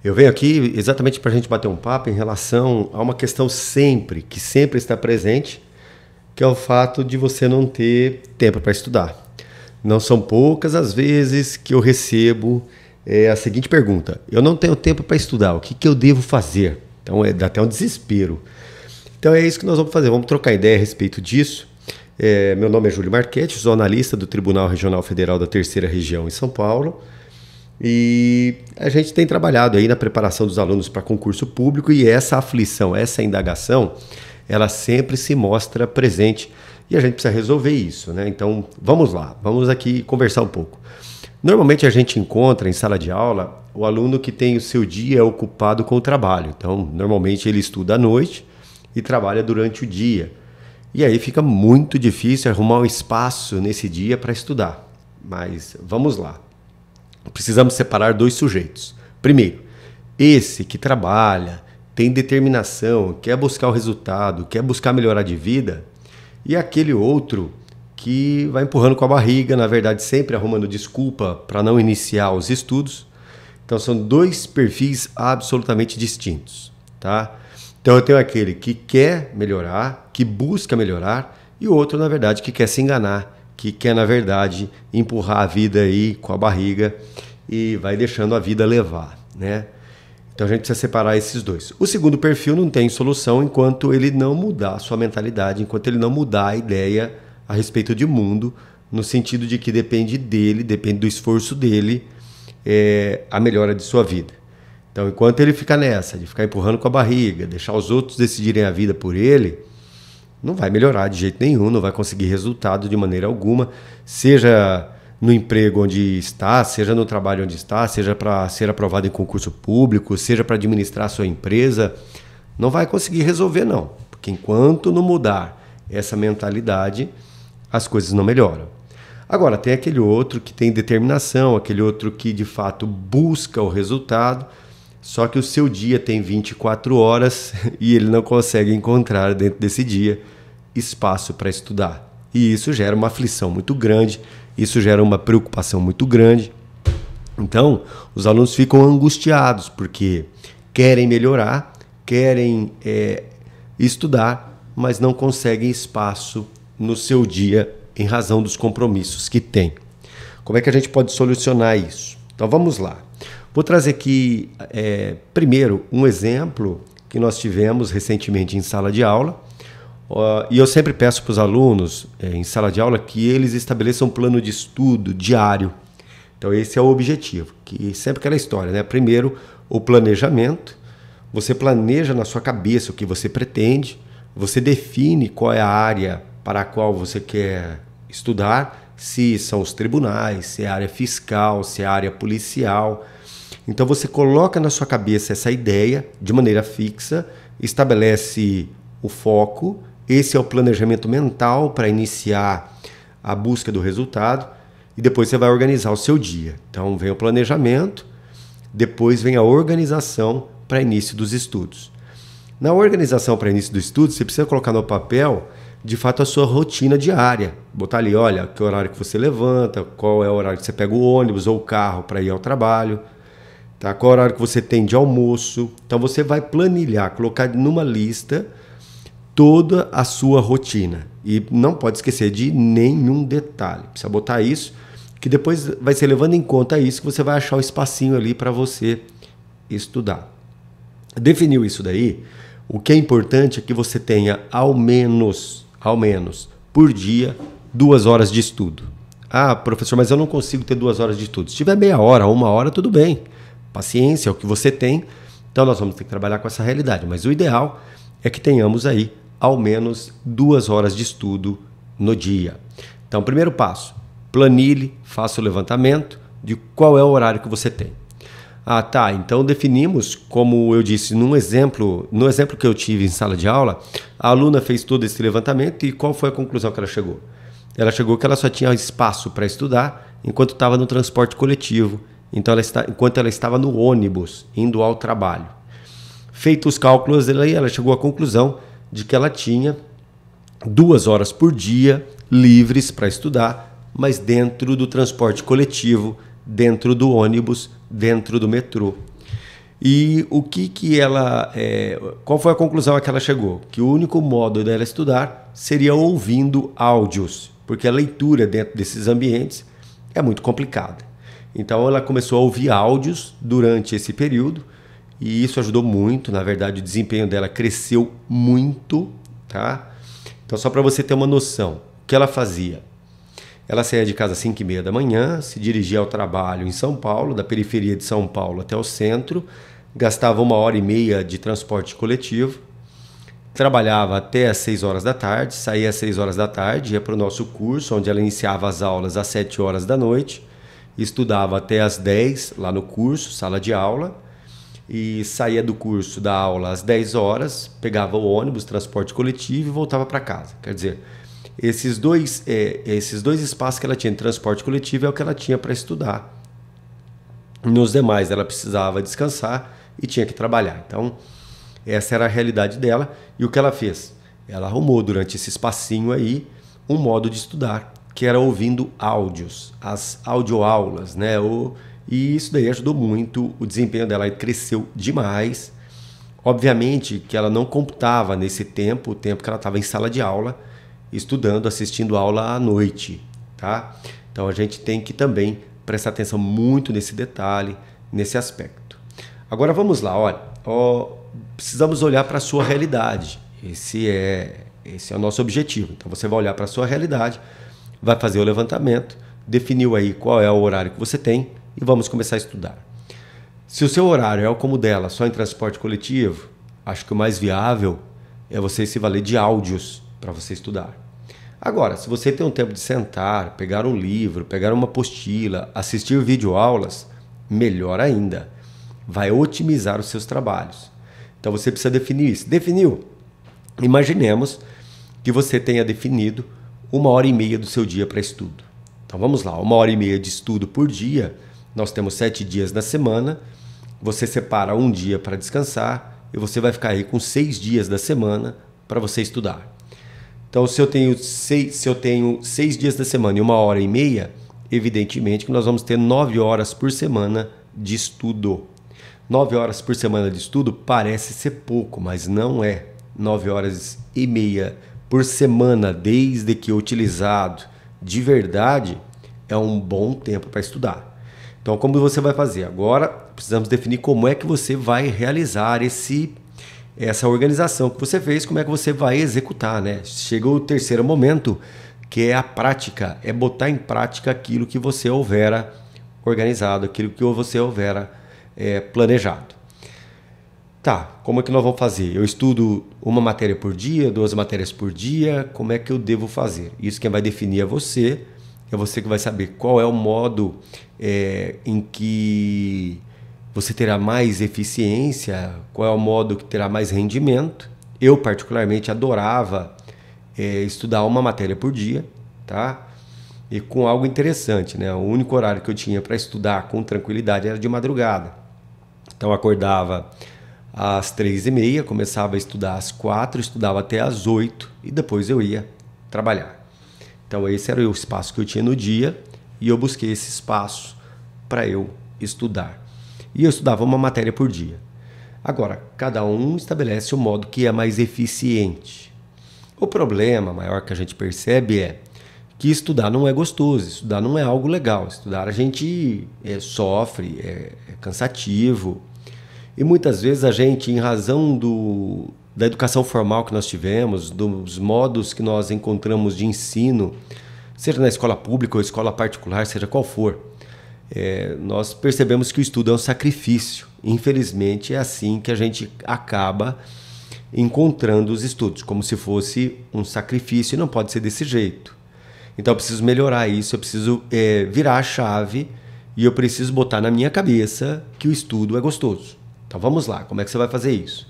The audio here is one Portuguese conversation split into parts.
Eu venho aqui exatamente para a gente bater um papo em relação a uma questão que sempre está presente, que é o fato de você não ter tempo para estudar. Não são poucas as vezes que eu recebo a seguinte pergunta: eu não tenho tempo para estudar, o que eu devo fazer? Então dá até um desespero. Então é isso que nós vamos fazer, vamos trocar ideia a respeito disso. Meu nome é Júlio Marchetti, sou analista do Tribunal Regional Federal da Terceira Região em São Paulo. E a gente tem trabalhado aí na preparação dos alunos para concurso público, e essa aflição, essa indagação, ela sempre se mostra presente e a gente precisa resolver isso, né? Então vamos lá, vamos aqui conversar um pouco. Normalmente a gente encontra em sala de aula o aluno que tem o seu dia ocupado com o trabalho. Então normalmente ele estuda à noite e trabalha durante o dia. E aí fica muito difícil arrumar um espaço nesse dia para estudar. Mas vamos lá. Precisamos separar dois sujeitos. Primeiro, esse que trabalha, tem determinação, quer buscar o resultado, quer buscar melhorar de vida, e aquele outro que vai empurrando com a barriga, na verdade sempre arrumando desculpa para não iniciar os estudos. Então são dois perfis absolutamente distintos, tá? Então eu tenho aquele que quer melhorar, que busca melhorar, e o outro, na verdade, que quer se enganar, que quer, na verdade, empurrar a vida aí com a barriga e vai deixando a vida levar, né? Então a gente precisa separar esses dois. O segundo perfil não tem solução enquanto ele não mudar a sua mentalidade, enquanto ele não mudar a ideia a respeito de mundo, no sentido de que depende dele, depende do esforço dele, a melhora de sua vida. Então enquanto ele fica nessa, de ficar empurrando com a barriga, deixar os outros decidirem a vida por ele, não vai melhorar de jeito nenhum, não vai conseguir resultado de maneira alguma, seja no emprego onde está, seja no trabalho onde está, seja para ser aprovado em concurso público, seja para administrar a sua empresa, não vai conseguir resolver não, porque enquanto não mudar essa mentalidade, as coisas não melhoram. Agora, tem aquele outro que tem determinação, aquele outro que de fato busca o resultado, só que o seu dia tem 24 horas e ele não consegue encontrar dentro desse dia espaço para estudar. E isso gera uma aflição muito grande, isso gera uma preocupação muito grande. Então, os alunos ficam angustiados porque querem melhorar, querem estudar, mas não conseguem espaço no seu dia em razão dos compromissos que têm. Como é que a gente pode solucionar isso? Então vamos lá. Vou trazer aqui, primeiro, um exemplo que nós tivemos recentemente em sala de aula. E eu sempre peço para os alunos, em sala de aula, que eles estabeleçam um plano de estudo diário. Então esse é o objetivo, que sempre aquela história, né? Primeiro, o planejamento. Você planeja na sua cabeça o que você pretende, você define qual é a área para a qual você quer estudar, se são os tribunais, se é a área fiscal, se é a área policial. Então você coloca na sua cabeça essa ideia de maneira fixa, estabelece o foco, esse é o planejamento mental para iniciar a busca do resultado, e depois você vai organizar o seu dia. Então vem o planejamento, depois vem a organização para início dos estudos. Na organização para início dos estudos, você precisa colocar no papel, de fato, a sua rotina diária. Botar ali, olha, que horário que você levanta, qual é o horário que você pega o ônibus ou o carro para ir ao trabalho, tá? Qual é o horário que você tem de almoço. Então você vai planilhar, colocar numa lista toda a sua rotina. E não pode esquecer de nenhum detalhe. Precisa botar isso, que depois vai ser levando em conta isso que você vai achar um espacinho ali para você estudar. Definiu isso daí, o que é importante é que você tenha ao menos por dia 2 horas de estudo. Ah, professor, mas eu não consigo ter 2 horas de estudo. Se tiver meia hora, 1 hora, tudo bem. Paciência é o que você tem. Então nós vamos ter que trabalhar com essa realidade. Mas o ideal é que tenhamos aí ao menos 2 horas de estudo no dia. Então, primeiro passo, planilhe, faça o levantamento de qual é o horário que você tem. Ah, tá, então definimos, como eu disse, no exemplo que eu tive em sala de aula, a aluna fez todo esse levantamento e qual foi a conclusão que ela chegou? Ela chegou que ela só tinha espaço para estudar enquanto estava no transporte coletivo, enquanto ela estava no ônibus, indo ao trabalho. Feitos os cálculos, ela chegou à conclusão de que ela tinha 2 horas por dia livres para estudar, mas dentro do transporte coletivo, dentro do ônibus, dentro do metrô. E o que ela, qual foi a conclusão a que ela chegou? Que o único modo dela estudar seria ouvindo áudios, porque a leitura dentro desses ambientes é muito complicada. Então ela começou a ouvir áudios durante esse período e isso ajudou muito. Na verdade, o desempenho dela cresceu muito, tá? Então, só para você ter uma noção, o que ela fazia? Ela saía de casa às 5h30 da manhã, se dirigia ao trabalho em São Paulo, da periferia de São Paulo até o centro, gastava 1h30 de transporte coletivo, trabalhava até às 6 horas da tarde, saía às 6 horas da tarde, ia para o nosso curso, onde ela iniciava as aulas às 7 horas da noite, estudava até às 10 lá no curso, sala de aula, e saía do curso da aula às 10 horas, pegava o ônibus, transporte coletivo e voltava para casa. Quer dizer, esses dois espaços que ela tinha de transporte coletivo é o que ela tinha para estudar. Nos demais, ela precisava descansar e tinha que trabalhar. Então, essa era a realidade dela. E o que ela fez? Ela arrumou durante esse espacinho aí um modo de estudar, que era ouvindo áudios, as audioaulas, né? E isso daí ajudou muito, o desempenho dela cresceu demais. Obviamente que ela não computava nesse tempo, o tempo que ela estava em sala de aula, estudando, assistindo aula à noite, tá? Então a gente tem que também prestar atenção muito nesse detalhe, nesse aspecto. Agora vamos lá, olha, precisamos olhar para a sua realidade. Esse é o nosso objetivo. Então você vai olhar para a sua realidade, vai fazer o levantamento, definiu aí qual é o horário que você tem e vamos começar a estudar. Se o seu horário é como o dela, só em transporte coletivo, acho que o mais viável é você se valer de áudios para você estudar. Agora, se você tem um tempo de sentar, pegar um livro, pegar uma apostila, assistir videoaulas, melhor ainda. Vai otimizar os seus trabalhos. Então você precisa definir isso. Definiu? Imaginemos que você tenha definido 1h30 do seu dia para estudo. Então vamos lá, 1h30 de estudo por dia. Nós temos 7 dias na semana. Você separa um dia para descansar e você vai ficar aí com 6 dias da semana para você estudar. Então, se eu tenho 6 dias da semana e 1h30, evidentemente que nós vamos ter 9 horas por semana de estudo. 9 horas por semana de estudo parece ser pouco, mas não é. 9h30 por semana, desde que utilizado de verdade, é um bom tempo para estudar. Então, como você vai fazer? Agora, precisamos definir como é que você vai realizar essa organização que você fez, como é que você vai executar, né? Chega o terceiro momento, que é a prática, é botar em prática aquilo que você houvera organizado, aquilo que você houvera planejado. Tá, como é que nós vamos fazer? Eu estudo uma matéria por dia, 2 matérias por dia, como é que eu devo fazer? Isso quem vai definir é você que vai saber qual é o modo em que você terá mais eficiência, qual é o modo que terá mais rendimento. Eu, particularmente, adorava estudar uma matéria por dia, tá? E com algo interessante, né? O único horário que eu tinha para estudar com tranquilidade era de madrugada. Então, eu acordava às 3h30, começava a estudar às 4h, estudava até às 8h e depois eu ia trabalhar. Então, esse era o espaço que eu tinha no dia e eu busquei esse espaço para eu estudar. E eu estudava uma matéria por dia. Agora, cada um estabelece o modo que é mais eficiente. O problema maior que a gente percebe é que estudar não é gostoso, estudar não é algo legal. Estudar a gente sofre, é cansativo. E muitas vezes a gente, em razão da educação formal que nós tivemos, dos modos que nós encontramos de ensino, seja na escola pública ou escola particular, seja qual for, nós percebemos que o estudo é um sacrifício. Infelizmente, é assim que a gente acaba encontrando os estudos, como se fosse um sacrifício, e não pode ser desse jeito. Então, eu preciso melhorar isso, eu preciso virar a chave e eu preciso botar na minha cabeça que o estudo é gostoso. Então, vamos lá, como é que você vai fazer isso?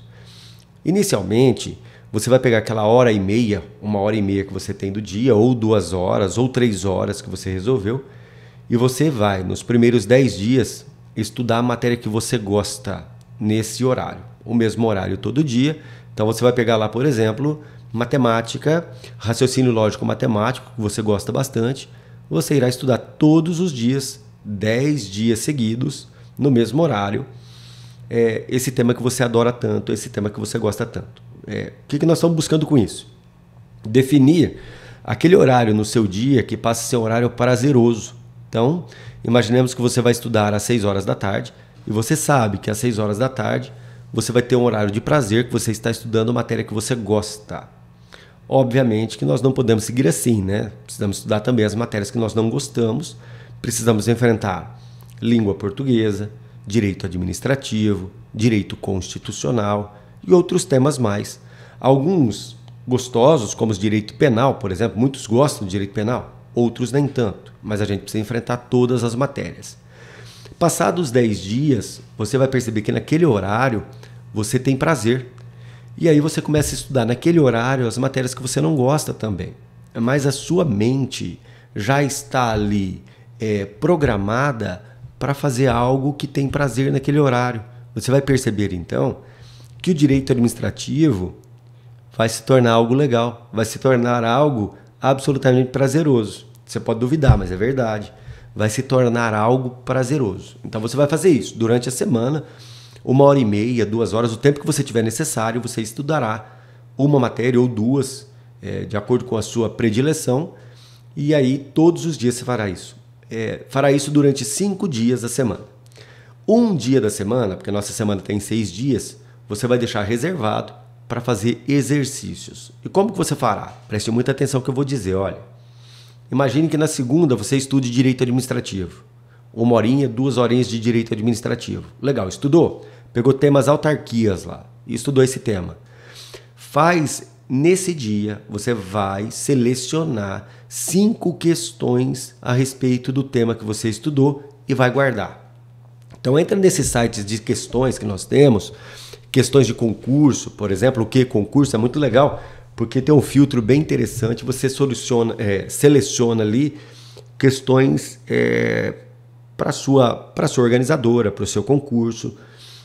Inicialmente, você vai pegar aquela 1h30, 1h30 que você tem do dia, ou 2 horas, ou 3 horas que você resolveu, e você vai, nos primeiros 10 dias, estudar a matéria que você gosta nesse horário. O mesmo horário todo dia. Então você vai pegar lá, por exemplo, matemática, raciocínio lógico matemático, que você gosta bastante. Você irá estudar todos os dias, 10 dias seguidos, no mesmo horário. esse tema que você adora tanto, esse tema que você gosta tanto. O que nós estamos buscando com isso? Definir aquele horário no seu dia que passa a ser um horário prazeroso. Então, imaginemos que você vai estudar às 6 horas da tarde e você sabe que às 6 horas da tarde você vai ter um horário de prazer, que você está estudando a matéria que você gosta. Obviamente que nós não podemos seguir assim, né? Precisamos estudar também as matérias que nós não gostamos, precisamos enfrentar língua portuguesa, direito administrativo, direito constitucional e outros temas mais. Alguns gostosos, como o direito penal, por exemplo, muitos gostam do direito penal, outros nem tanto, mas a gente precisa enfrentar todas as matérias. Passados 10 dias, você vai perceber que naquele horário você tem prazer. E aí você começa a estudar naquele horário as matérias que você não gosta também. Mas a sua mente já está ali programada para fazer algo que tem prazer naquele horário. Você vai perceber então que o direito administrativo vai se tornar algo legal, vai se tornar algo absolutamente prazeroso. Você pode duvidar, mas é verdade. Vai se tornar algo prazeroso. Então você vai fazer isso durante a semana, 1h30, 2 horas, o tempo que você tiver necessário, você estudará uma matéria ou duas, de acordo com a sua predileção, e aí todos os dias você fará isso. Fará isso durante 5 dias da semana. Um dia da semana, porque a nossa semana tem 6 dias, você vai deixar reservado para fazer exercícios. E como que você fará? Preste muita atenção no que eu vou dizer, olha. Imagine que na segunda você estude direito administrativo. 1h30, 2 horinhas de direito administrativo. Legal, estudou? Pegou temas autarquias lá e estudou esse tema. Nesse dia, você vai selecionar 5 questões a respeito do tema que você estudou e vai guardar. Então entra nesses sites de questões que nós temos, questões de concurso, por exemplo, o que concurso é muito legal, porque tem um filtro bem interessante, você seleciona ali questões para a sua organizadora, para o seu concurso.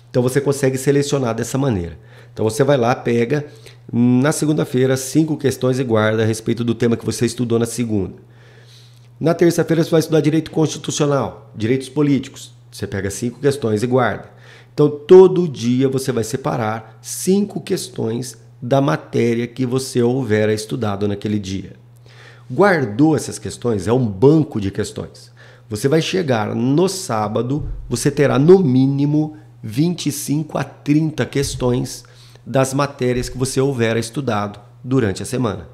Então você consegue selecionar dessa maneira. Então você vai lá, pega na segunda-feira 5 questões e guarda a respeito do tema que você estudou na segunda. Na terça-feira você vai estudar direito constitucional, direitos políticos. Você pega 5 questões e guarda. Então todo dia você vai separar 5 questões da matéria que você houver estudado naquele dia. Guardou essas questões, é um banco de questões. Você vai chegar no sábado, você terá no mínimo 25 a 30 questões das matérias que você houver estudado durante a semana.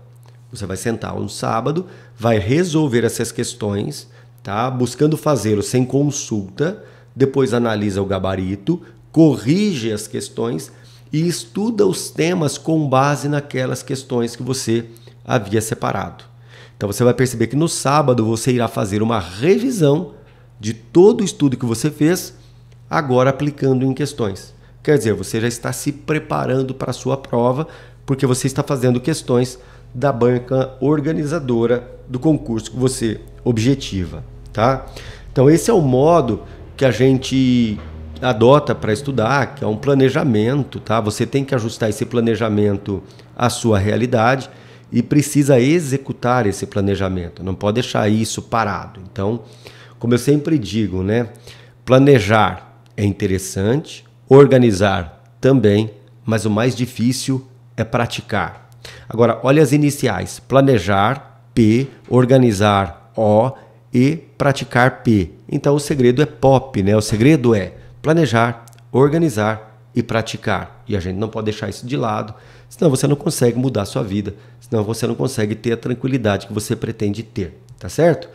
Você vai sentar no sábado, vai resolver essas questões, tá? Buscando fazê-lo sem consulta, depois analisa o gabarito, corrige as questões e estuda os temas com base naquelas questões que você havia separado. Então você vai perceber que no sábado você irá fazer uma revisão de todo o estudo que você fez, agora aplicando em questões. Quer dizer, você já está se preparando para a sua prova, porque você está fazendo questões da banca organizadora do concurso que você objetiva, tá? Então esse é o modo que a gente adota para estudar, que é um planejamento, tá? Você tem que ajustar esse planejamento à sua realidade e precisa executar esse planejamento, não pode deixar isso parado. Então, como eu sempre digo, né? Planejar é interessante, organizar também, mas o mais difícil é praticar. Agora, olha as iniciais: planejar, P, organizar, O, e praticar, P. Então o segredo é POP, né? O segredo é planejar, organizar e praticar. E a gente não pode deixar isso de lado, senão você não consegue mudar a sua vida, senão você não consegue ter a tranquilidade que você pretende ter, tá certo?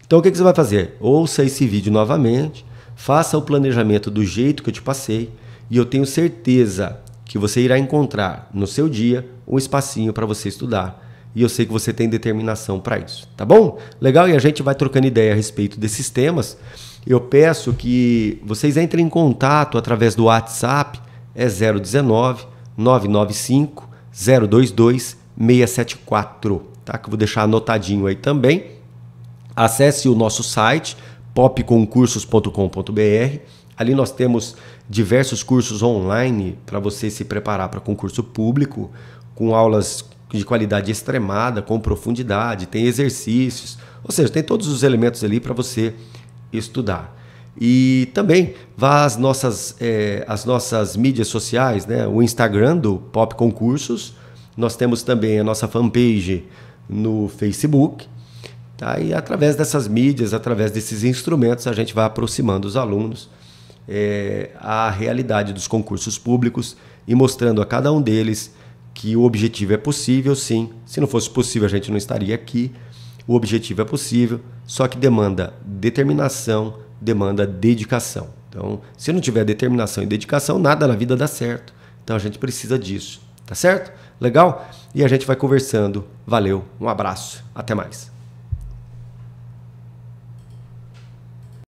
Então o que você vai fazer? Ouça esse vídeo novamente, faça o planejamento do jeito que eu te passei e eu tenho certeza que você irá encontrar no seu dia um espacinho para você estudar. E eu sei que você tem determinação para isso, tá bom? Legal? E a gente vai trocando ideia a respeito desses temas. Eu peço que vocês entrem em contato através do WhatsApp, é 019 995 022 674, tá? Que eu vou deixar anotadinho aí também. Acesse o nosso site, popconcursos.com.br. Ali nós temos diversos cursos online para você se preparar para concurso público, com aulas de qualidade extremada, com profundidade, tem exercícios, ou seja, tem todos os elementos ali para você estudar. E também vá às nossas mídias sociais, né? O Instagram do Pop Concursos. Nós temos também a nossa fanpage no Facebook. Tá? E através dessas mídias, através desses instrumentos, a gente vai aproximando os alunos à realidade dos concursos públicos e mostrando a cada um deles que o objetivo é possível, sim. Se não fosse possível, a gente não estaria aqui. O objetivo é possível, só que demanda determinação, demanda dedicação. Então, se não tiver determinação e dedicação, nada na vida dá certo. Então, a gente precisa disso. Tá certo? Legal? E a gente vai conversando. Valeu, um abraço, até mais.